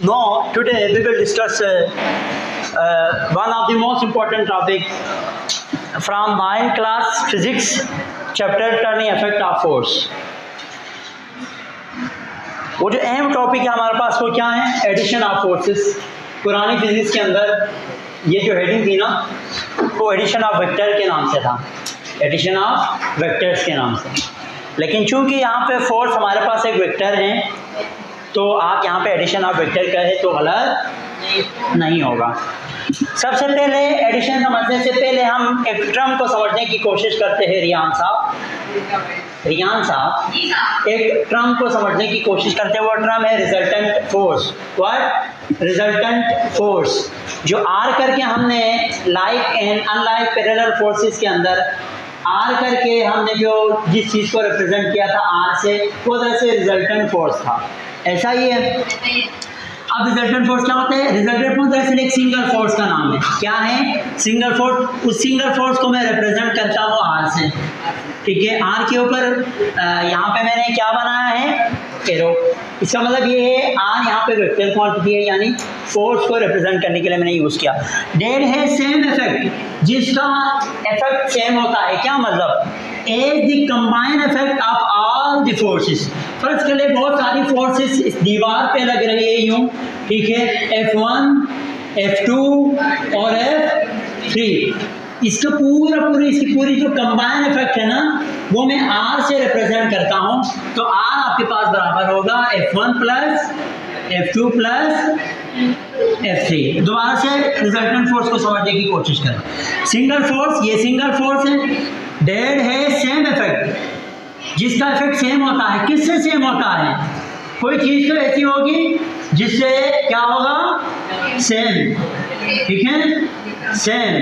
No, today we will discuss one of the most important topic from 9th class physics, chapter turning effect of force. वो जो अहम topic है हमारे पास वो क्या है? Addition of forces. पुरानी फिजिक्स के अंदर ये जो हेडिंग थी ना वो एडिशन ऑफ वेक्टर के नाम से था, एडिशन ऑफ वेक्टर्स के नाम से. लेकिन चूंकि यहाँ पे फोर्स हमारे पास एक वेक्टर है तो आप यहाँ पे एडिशन ऑफ वेक्टर कहे तो गलत नहीं होगा. सबसे पहले एडिशन समझने से पहले हम एक टर्म को समझने की कोशिश करते हैं. रियान साहब एक टर्म को समझने की कोशिश करते हैं. वो टर्म है resultant force. What? Resultant force. जो आर करके हमने like and unlike parallel forces के अंदर आर करके हमने जो जिस चीज़ को रिप्रेजेंट किया था आर से वो वैसे रिजल्टेंट फोर्स था. ऐसा ही है. अब रिजल्टेंट फोर्स क्या होता है? रिजल्टेंट फोर्स दरअसल एक सिंगल फोर्स का नाम है. क्या है? Single force. उस सिंगल फोर्स को मैं रिप्रेजेंट करता हूँ आर से. ठीक है. आर के ऊपर यहाँ पे मैंने क्या बनाया है? एरो. इसका मतलब ये है आर यहाँ पे वेक्टर क्वांटिटी है, यानी फोर्स को रिप्रेजेंट करने के लिए मैंने यूज़ किया. डेड है सेम इफेक्ट, जिसका इफेक्ट सेम होता है. क्या मतलब? As the combined effect of all the forces. First के लिए बहुत सारी फोर्सेस इस दीवार पे लग रही है यूं. ठीक है. F1, F2 और F3. इसका इसकी पूरी जो कंबाइंड इफेक्ट है ना वो मैं R से रिप्रेजेंट करता हूँ. तो R आपके पास बराबर होगा F1 plus F2 plus F3. दोबारा से रिजल्टेंट फोर्स को समझने की कोशिश करें. सिंगल फोर्स, ये सिंगल फोर्स है. डेड है सेम इफेक्ट, जिसका इफेक्ट सेम होता है. किससे सेम होता है? कोई चीज़ तो ऐसी होगी जिससे क्या होगा? सेम. ठीक है. Same.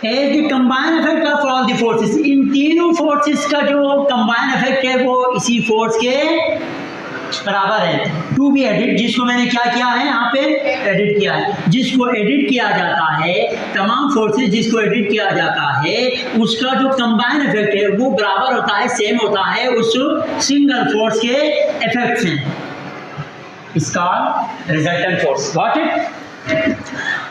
As the combined effect of all the forces. इन तीनों फोर्सेस का जो कंबाइंड इफेक्ट है वो इसी फोर्स के बराबर है. टू बी एडिट, जिसको मैंने क्या किया है यहाँ पे? एडिट किया है. जिसको एडिट किया जाता है, तमाम फोर्सेस जिसको एडिट किया जाता है उसका जो कंबाइंड इफेक्ट है वो बराबर होता है, सेम होता है उस सिंगल फोर्स के इफेक्ट से. इसका रिजल्टेंट फोर्स. Got it?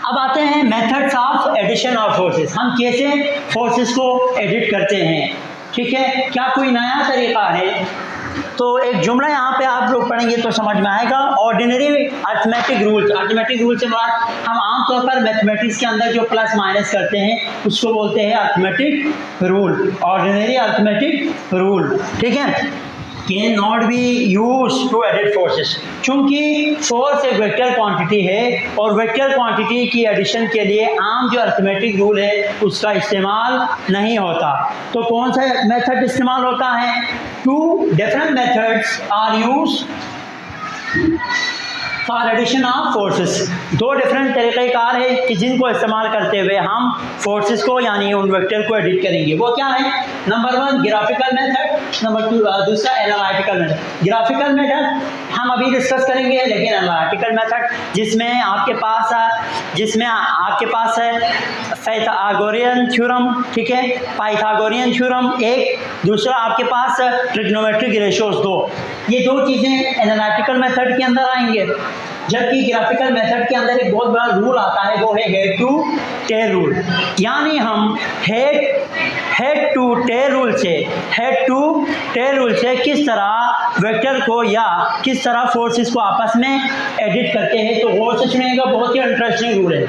अब आते हैं methods of addition of forces. हम कैसे फोर्सेस को एडिट करते हैं. ठीक है. क्या कोई नया तरीका है? तो एक जुमला यहाँ पे आप लोग पढ़ेंगे तो समझ में आएगा. Ordinary arithmetic rules. Arithmetic rule से बात हम आमतौर पर मैथमेटिक्स के अंदर जो प्लस माइनस करते हैं उसको बोलते हैं arithmetic rule. Ordinary arithmetic rule. ठीक है. Can not be use to added forces. चूंकि फोर्स एक वेक्टर क्वांटिटी है और वेक्टर क्वांटिटी की एडिशन के लिए आम जो अर्थमेटिक रूल है उसका इस्तेमाल नहीं होता. तो कौन सा मेथड इस्तेमाल होता है? Two different methods are use for addition of forces. दो डिफरेंट तरीक़ेकार है कि जिनको इस्तेमाल करते हुए हम फोर्सेस को यानी उन वेक्टर को एडिट करेंगे. वो क्या है? नंबर 1 ग्राफिकल मेथड, नंबर 2 दूसरा एनालिटिकल मेथड. ग्राफिकल मेथड हम अभी डिस्कस करेंगे, लेकिन एनालिटिकल मेथड जिसमें आपके पास है पाइथागोरियन थ्योरम. ठीक है. पाइथागोरियन थ्योरम एक, दूसरा आपके पास ट्रिग्नोमेट्रिक रेशियोज 2. ये दो चीज़ें एनालिटिकल मेथड के अंदर आएंगे. जबकि ग्राफिकल मेथड के अंदर एक बहुत बड़ा रूल आता है, वो है हेड टू टेल रूल. यानी हम हेड टू टेल रूल से किस तरह वेक्टर को या किस तरह फोर्सेस को आपस में एडिट करते हैं. तो वो से सुनिएगा, बहुत ही इंटरेस्टिंग रूल है.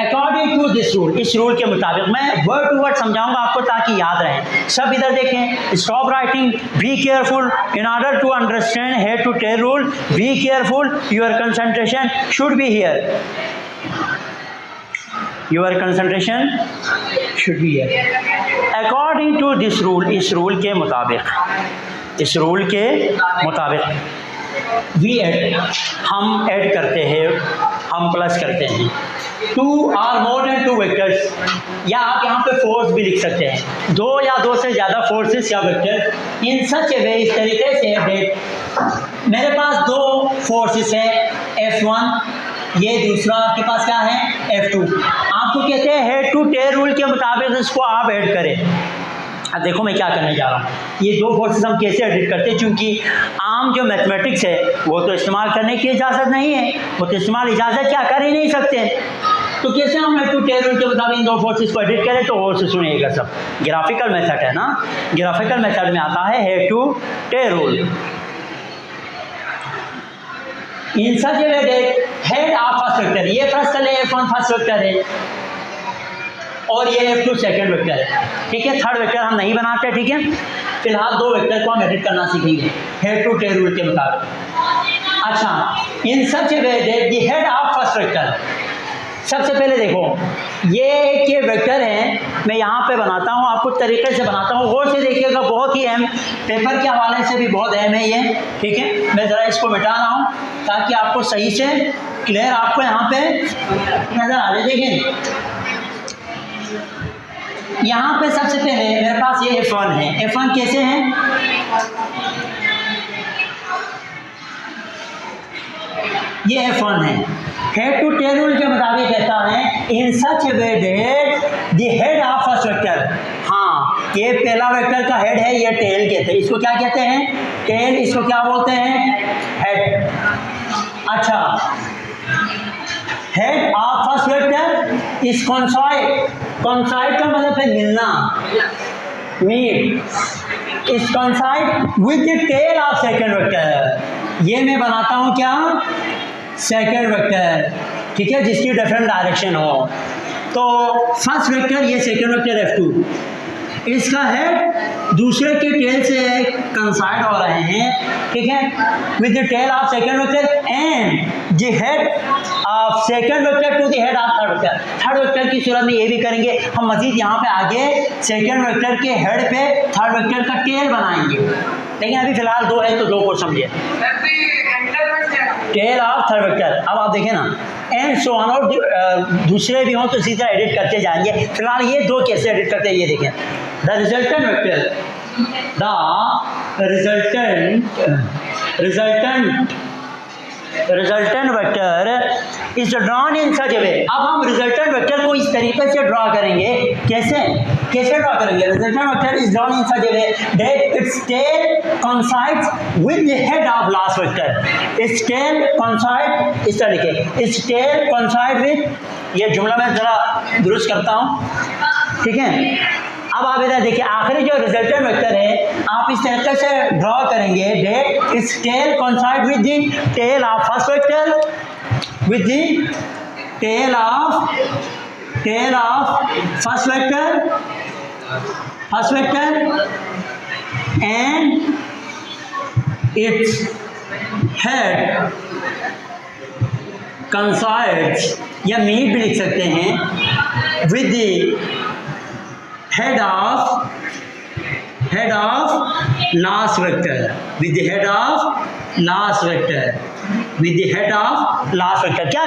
अकॉर्डिंग टू दिस रूल, इस रूल के मुताबिक मैं वर्ड टू वर्ड समझाऊंगा आपको ताकि याद रहे. सब इधर देखें. Stop writing, be careful in order to understand head to tail rule. Be careful, your concentration should be here. Your concentration should be here. According to this rule, इस rule के मुताबिक वी एड, हम add करते हैं, हम plus करते हैं. 2 और मोर देन 2 वेक्टर्स, या आप यहाँ पे फोर्स भी लिख सकते हैं. 2 या 2 से ज़्यादा फोर्सेस या वेक्टर इन सच ए वे, इस तरीके से डेट मेरे पास 2 फोर्सेस हैं F1, ये दूसरा आपके पास क्या है? F2. आपको कहते हैं हेड टू टेल रूल के मुताबिक इसको आप ऐड करें. अब देखो मैं क्या करने जा रहा हूँ, ये दो फोर्सेस हम कैसे एडिट करते हैं, क्योंकि आम जो मैथमेटिक्स है वो तो इस्तेमाल करने की इजाज़त नहीं है, वो तो इस्तेमाल इजाज़त क्या कर ही नहीं सकते। तो कैसे हम हेड टू टेल रूल के मुताबिक इन दो फोर्सेस को एडिट करें, तो और से सुनिएगा सब। ग्राफिकल मेथड है ना, ग्राफिकल मेथड में आता है head to tail rule. In such a way that head of first vector, ये फर्स्ट है, F1 फर्स्ट वेक्टर है और ये F2 सेकंड वेक्टर है, ठीक है। थर्ड वेक्टर हम नहीं बनाते, ठीक है। फिलहाल दो वेक्टर को हम एडिट करना सीखेंगे हेड टू टेल रूल के मुताबिक। अच्छा, in such a way that the head of first vector, सबसे पहले देखो ये एक वेक्टर है, मैं यहाँ पे बनाता हूँ, आपको तरीके से बनाता हूँ, गौर से देखिएगा, बहुत ही अहम, पेपर के हवाले से भी बहुत अहम है ये, ठीक है। मैं ज़रा इसको मिटा रहा हूँ ताकि आपको सही से क्लियर आपको यहाँ पे नज़र आ जाए। देखिए यहाँ पे सबसे पहले मेरे पास ये F1 है, F1 कैसे है, ये F1 है। हेड टू टेल रूल के मुताबिक कहता है in such a way that the head of first vector, हाँ ये पहला वेक्टर का हेड है, ये टेल कहते हैं, इसको क्या कहते हैं, टेल, इसको क्या बोलते हैं, हेड। अच्छा, head of first vector is coincide, coincide का मतलब है मिलना, meet, is coincide with the tail of second vector, ये मैं बनाता हूँ क्या, सेकंड वेक्टर, ठीक है, जिसकी डिफरेंट डायरेक्शन हो। तो फर्स्ट वेक्टर ये सेकंड वेक्टर F2, इसका हेड दूसरे के टेल से कंसाइड हो रहे हैं, ठीक है, with the tail of second vector and the head of second vector to the head of third vector. Third vector की सूरत में ये भी करेंगे हम, मजीद यहाँ पे आगे सेकंड वेक्टर के हेड पे थर्ड वेक्टर का टेल बनाएंगे, लेकिन अभी फिलहाल दो है तो दो को समझिए, टेल ऑफ थर्ड वेक्टर। अब आप देखें ना, एंड सो ऑन, और दूसरे भी हों तो इसी तरह एडिट करते जाएंगे। फिलहाल ये दो कैसे एडिट करते हैं ये देखें। The resultant vector, the resultant vector is drawn in such a way. अब हम रिजल्टेंट वेक्टर को इस तरीके से ड्रॉ करेंगे, कैसे ड्रॉ करेंगे, resultant vector is drawn in such a way that its tail coincides with the head of last vector, its tail coincide, इस तरह लिखे, इट्स टेल कोइंसाइड विद, ये जुमला मैं जरा दुरुस्त करता हूँ, ठीक है। अब आप इधर देखिए, आखिरी जो रिजल्टेंट वेक्टर है आप इस तरीके से ड्रॉ करेंगे that its tail coincide with the tail of first vector, with the tail of first vector and its head coincides, या मीट भी लिख सकते हैं, with the head of last vector, with the head of last vector, with the head of last vector। क्या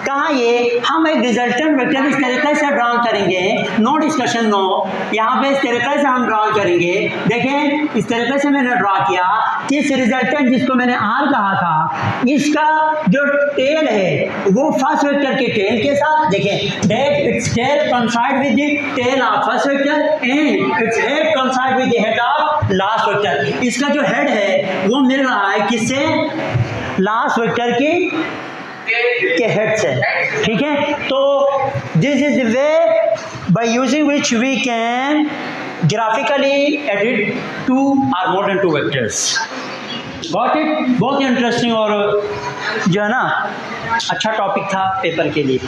कहा ये हम एक रिजल्टेंट वेक्टर इस तरीके से ड्रॉ करेंगे, नो डिस्कशन नो, यहाँ पे इस तरीके से हम ड्रॉ करेंगे। देखें इस तरीके से मैंने ड्रॉ किया कि इस रिजल्टेंट जिसको मैंने R कहा था, इसका जो टेल है वो फर्स्ट वेक्टर के टेल के साथ, देखें that its tail coincide with the tail of first vector and its head coincide with the head of last vector. इसका जो हेड है वो मिल रहा है किससे, लास्ट वेक्टर के हेड से, ठीक है। तो this is the way by using which we can graphically add two और more than two vectors. Got it? बहुत ही इंटरेस्टिंग और जो है ना अच्छा टॉपिक था पेपर के लिए।